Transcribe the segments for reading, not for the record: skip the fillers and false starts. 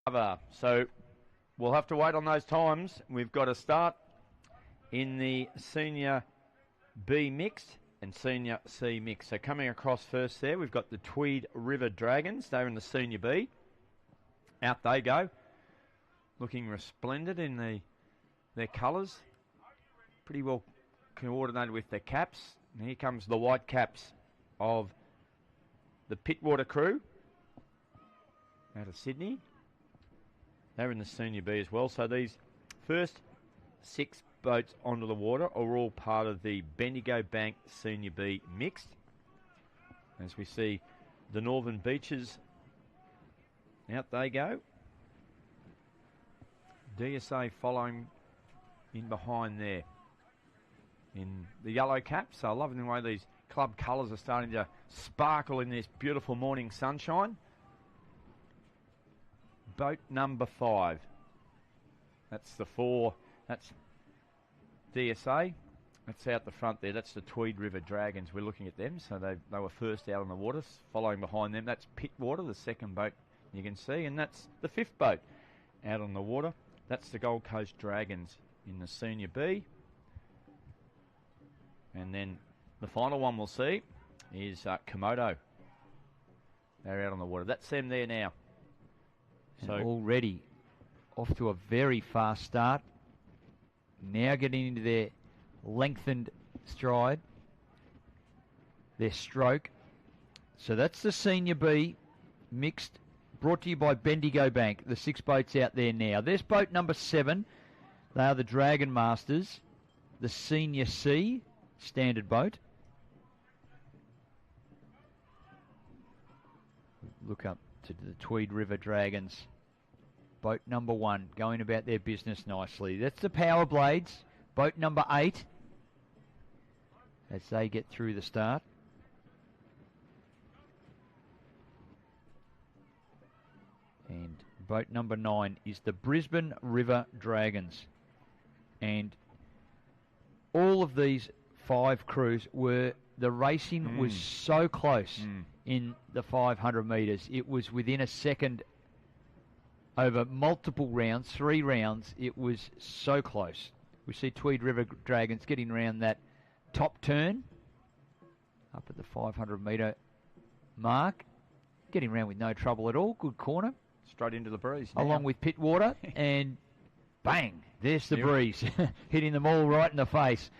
So we'll have to wait on those times. We've got a start in the Senior B mixed and Senior C mixed. So coming across first there, we've got the Tweed River Dragons. They're in the Senior B. Out they go. Looking resplendent in their colours. Pretty well coordinated with their caps. And here comes the white caps of the Pittwater crew out of Sydney. They're in the Senior B as well. So these first 6 boats onto the water are all part of the Bendigo Bank Senior B mixed. As we see the Northern Beaches, out they go. DSA following in behind there in the yellow caps. So loving the way these club colours are starting to sparkle in this beautiful morning sunshine. Boat number 5. That's the 4. That's DSA. That's out the front there. That's the Tweed River Dragons. We're looking at them. So they were first out on the water. Following behind them, that's Pittwater, the second boat you can see. And that's the 5th boat out on the water. That's the Gold Coast Dragons in the Senior B. And then the final one we'll see is Komodo. They're out on the water. That's them there now. So already off to a very fast start. Now getting into their lengthened stride, their stroke. So that's the Senior B mixed, brought to you by Bendigo Bank. The 6 boats out there now. There's boat number 7. They are the Dragon Masters, the Senior C standard boat. Look up to the Tweed River Dragons. Boat number 1 going about their business nicely. That's the Power Blades. Boat number 8 as they get through the start. And boat number 9 is the Brisbane River Dragons. And all of these 5 crews were, the racing was so close in the 500 metres. It was within a second over multiple rounds, 3 rounds. It was so close. We see Tweed River Dragons getting around that top turn up at the 500 metre mark. Getting around with no trouble at all. Good corner. Straight into the breeze now. Along with Pittwater. And bang, there's the breeze. Hitting them all right in the face.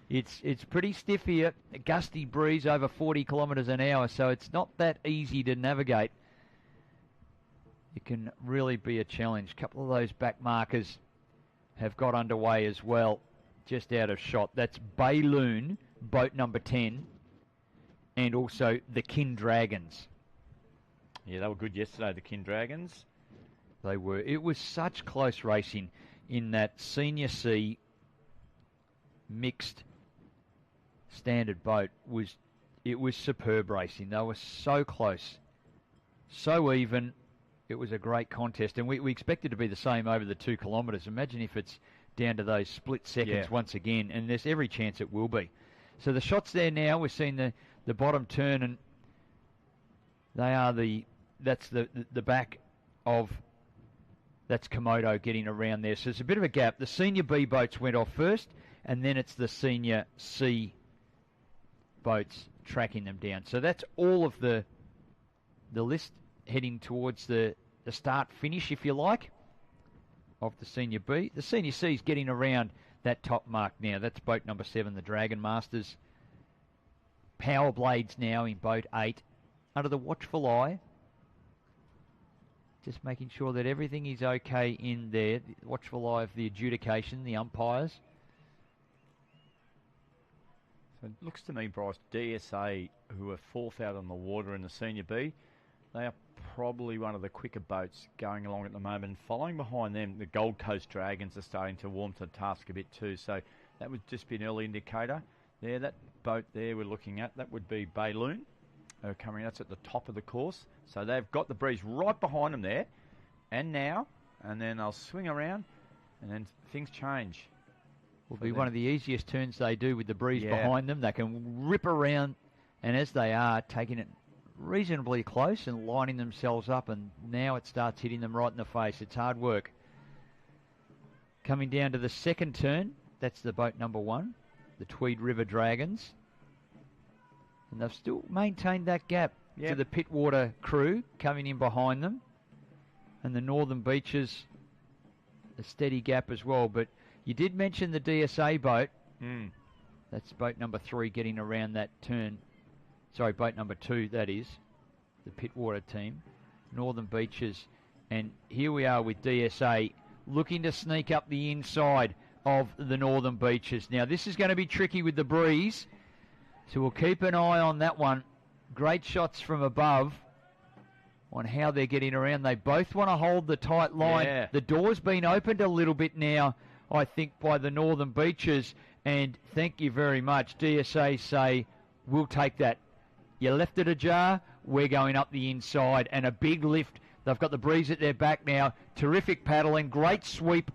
It's pretty stiff here. A gusty breeze over 40 kilometres an hour, so it's not that easy to navigate. It can really be a challenge. A couple of those back markers have got underway as well, just out of shot. That's Bayloon, boat number 10, and also the Kin Dragons. Yeah, they were good yesterday, the Kin Dragons. They were. It was such close racing in that Senior C mixed standard boat. It was superb racing. They were so close, so even. It was a great contest, and we expect it to be the same over the 2 kilometres. Imagine if it's down to those split seconds once again, and there's every chance it will be. So the shots there now, we're seeing the bottom turn, and they are that's the back of, that's Komodo getting around there. So it's a bit of a gap. The Senior B boats went off first, and then it's the Senior C boats tracking them down. So that's all of the list heading towards the start finish, if you like, of the Senior B. The Senior C is getting around that top mark now. That's boat number 7, the Dragon Masters. Power Blades now in boat 8, under the watchful eye. Just making sure that everything is okay in there. The watchful eye of the adjudication, the umpires. So it looks to me, Bryce, DSA, who are 4th out on the water in the Senior B, they are probably one of the quicker boats going along at the moment. Following behind them, the Gold Coast Dragons are starting to warm to the task a bit too. So that would just be an early indicator. There, that boat there we're looking at, that would be Bayloon. Coming, that's at the top of the course. So they've got the breeze right behind them there. And now, and then they'll swing around, and then things change. Will be one of the easiest turns they do with the breeze behind them. They can rip around, and as they are, taking it reasonably close and lining themselves up, and now it starts hitting them right in the face. It's hard work. Coming down to the second turn, that's the boat number 1, the Tweed River Dragons. And they've still maintained that gap to the Pittwater crew coming in behind them. And the Northern Beaches, a steady gap as well. But you did mention the DSA boat. That's boat number 3 getting around that turn. Sorry, boat number 2, that is. The Pittwater team. Northern Beaches. And here we are with DSA looking to sneak up the inside of the Northern Beaches. Now, this is going to be tricky with the breeze. So we'll keep an eye on that one. Great shots from above on how they're getting around. They both want to hold the tight line. Yeah. The door's been opened a little bit now, I think, by the Northern Beaches. And thank you very much. DSA say, we'll take that. You left it ajar, we're going up the inside. And a big lift. They've got the breeze at their back now. Terrific paddling. Great sweep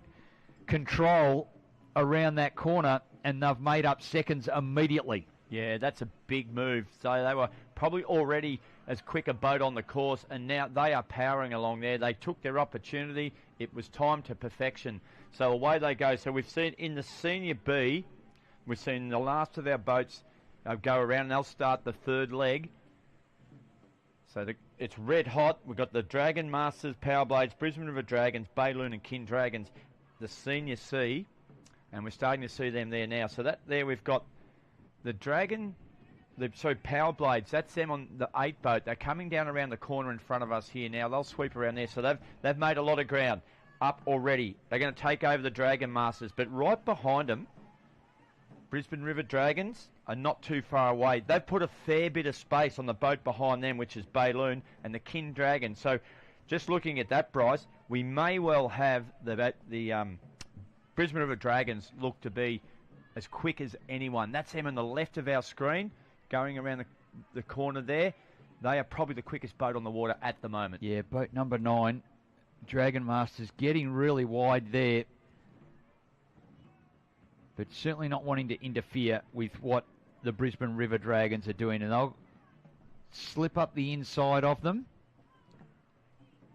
control around that corner. And they've made up seconds immediately. Yeah, that's a big move. So they were probably already as quick a boat on the course, and now they are powering along there. They took their opportunity. It was time to perfection. So away they go. So we've seen in the Senior B, we've seen the last of our boats go around, and they'll start the third leg. So it's red hot. We've got the Dragon Masters, Power Blades, Brisbane River Dragons, Bayloon and King Dragons, the Senior C, and we're starting to see them there now. So that there we've got the Dragon, Power Blades, that's them on the 8 boat. They're coming down around the corner in front of us here now. They'll sweep around there. So they've made a lot of ground up already. They're going to take over the Dragon Masters. But right behind them, Brisbane River Dragons are not too far away. They've put a fair bit of space on the boat behind them, which is Bayloon and the King Dragon. So just looking at that, Bryce, we may well have the Brisbane River Dragons look to be as quick as anyone. That's them on the left of our screen, going around the corner there. They are probably the quickest boat on the water at the moment. Yeah, boat number 9, Dragon Masters, getting really wide there, but certainly not wanting to interfere with what the Brisbane River Dragons are doing. And they'll slip up the inside of them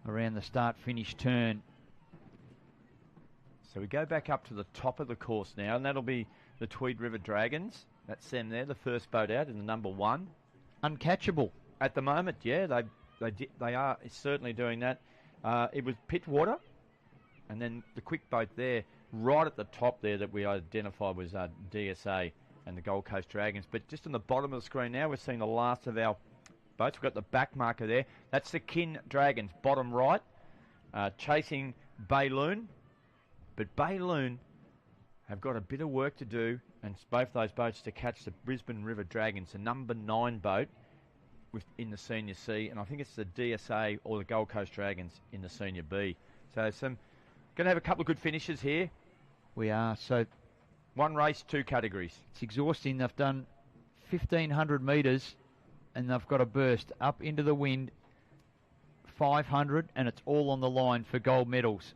around the start-finish turn. So we go back up to the top of the course now, and that'll be the Tweed River Dragons. That's them there, the first boat out in the number 1. Uncatchable. At the moment, yeah, they are certainly doing that. It was Pittwater, and then the quick boat there, right at the top there that we identified was DSA and the Gold Coast Dragons. But just on the bottom of the screen now, we're seeing the last of our boats. We've got the back marker there. That's the King Dragons, bottom right, chasing Bayloon. But Bayloon have got a bit of work to do, and both those boats to catch the Brisbane River Dragons, the number 9 boat in the Senior C, and I think it's the DSA or the Gold Coast Dragons in the Senior B. So going to have a couple of good finishes here. We are. So 1 race, 2 categories. It's exhausting. They've done 1,500 metres, and they've got a burst up into the wind, 500, and it's all on the line for gold medals.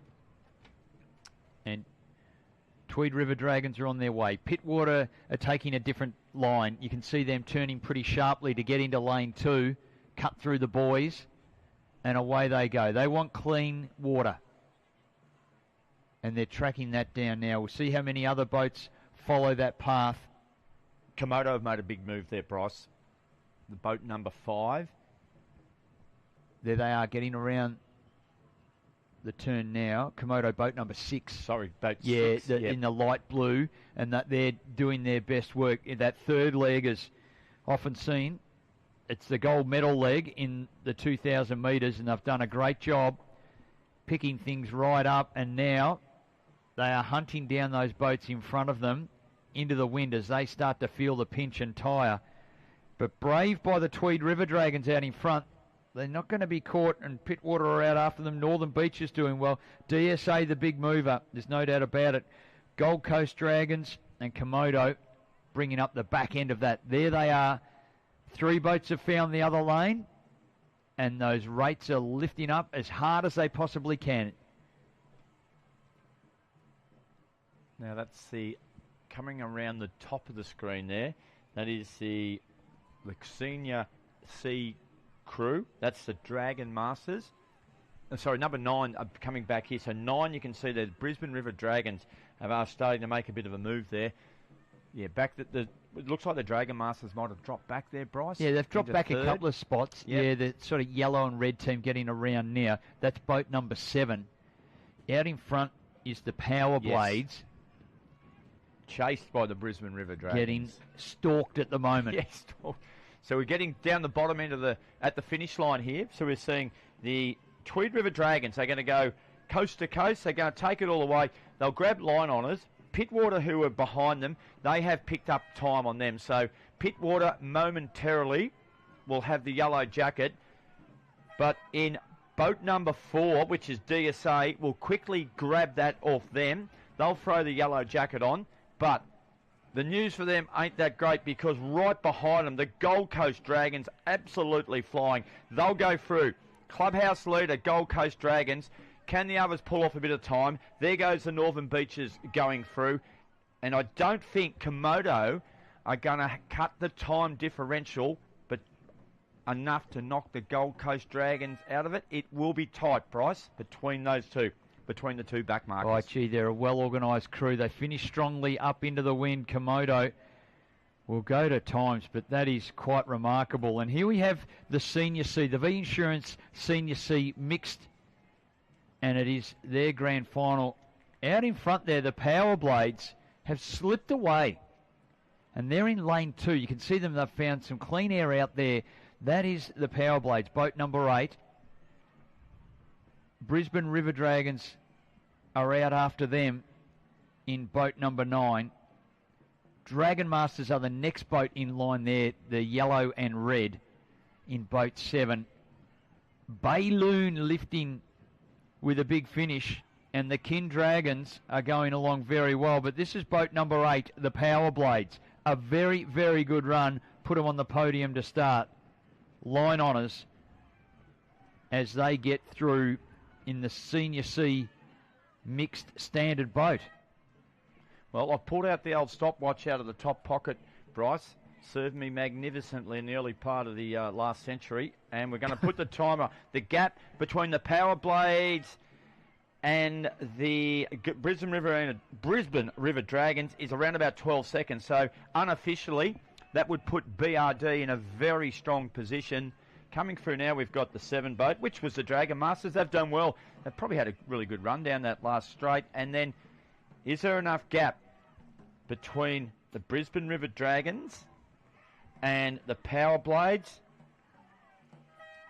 And Tweed River Dragons are on their way. Pittwater are taking a different line. You can see them turning pretty sharply to get into lane 2, cut through the buoys, and away they go. They want clean water, and they're tracking that down now. We'll see how many other boats follow that path. Komodo have made a big move there, Bryce. The boat number 5. There they are, getting around the turn now. Komodo boat number 6. Sorry, boat 6. In the light blue, and that they're doing their best work. In that third leg is often seen. It's the gold medal leg in the 2,000 metres, and they've done a great job picking things right up, and now they are hunting down those boats in front of them into the wind as they start to feel the pinch and tire. But brave by the Tweed River Dragons out in front. They're not going to be caught, and Pittwater are out after them. Northern Beaches doing well. DSA the big mover, there's no doubt about it. Gold Coast Dragons and Komodo bringing up the back end of that. There they are. 3 boats have found the other lane, and those rates are lifting up as hard as they possibly can. Now that's coming around the top of the screen there. That is the Senior C crew. That's the Dragon Masters. Sorry, number 9 coming back here. So 9, you can see the Brisbane River Dragons are starting to make a bit of a move there. Yeah, back it looks like the Dragon Masters might have dropped back there, Bryce. Yeah, they've dropped back third. a couple of spots. Yep. Yeah, the sort of yellow and red team getting around now. That's boat number 7. Out in front is the Power Blades. Chased by the Brisbane River Dragons. Getting stalked at the moment. Yes. So we're getting down the bottom end of at the finish line here. So we're seeing the Tweed River Dragons. They're going to go coast to coast. They're going to take it all the way. They'll grab line honours. Pittwater, who are behind them, they have picked up time on them. So Pittwater momentarily will have the yellow jacket. But in boat number 4, which is DSA, will quickly grab that off them. They'll throw the yellow jacket on. But the news for them ain't that great because right behind them, the Gold Coast Dragons absolutely flying. They'll go through. Clubhouse leader, Gold Coast Dragons. Can the others pull off a bit of time? There goes the Northern Beaches going through. And I don't think Komodo are going to cut the time differential, but enough to knock the Gold Coast Dragons out of it. It will be tight, Bryce, between those two. Between the two back markers. Oh, gee, they're a well-organised crew. They finish strongly up into the wind. Komodo will go to times, but that is quite remarkable. And here we have the Senior C, the V Insurance Senior C mixed, and it is their grand final. Out in front there, the Power Blades have slipped away, and they're in lane 2. You can see them. They've found some clean air out there. That is the Power Blades, boat number 8. Brisbane River Dragons are out after them in boat number 9. Dragon Masters are the next boat in line there, the yellow and red in boat 7. Bayloon lifting with a big finish, and the Kin Dragons are going along very well. But this is boat number 8, the Power Blades. A very, very good run. Put them on the podium to start. Line honours as they get through in the Senior C mixed standard boat. Well, I've pulled out the old stopwatch out of the top pocket, Bryce. Served me magnificently in the early part of the last century. And we're going to put the timer. The gap between the Power Blades and the Brisbane River Dragons is around about 12 seconds. So unofficially, that would put BRD in a very strong position. Coming through now, we've got the 7 boat, which was the Dragon Masters. They've done well. They've probably had a really good run down that last straight. And then, is there enough gap between the Brisbane River Dragons and the Power Blades?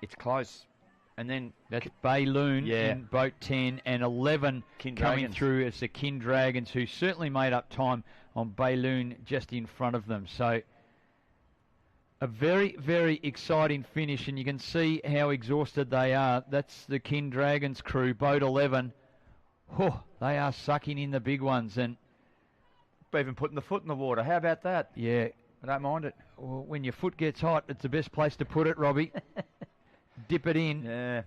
It's close. And then that's Bayloon in boat 10 and 11 coming through as the Kin Dragons, who certainly made up time on Bayloon just in front of them. So a very, very exciting finish, and you can see how exhausted they are. That's the Kin Dragons crew, boat 11. Oh, they are sucking in the big ones, and even putting the foot in the water. How about that? Yeah. I don't mind it. Well, when your foot gets hot, it's the best place to put it, Robbie. Dip it in. Yeah.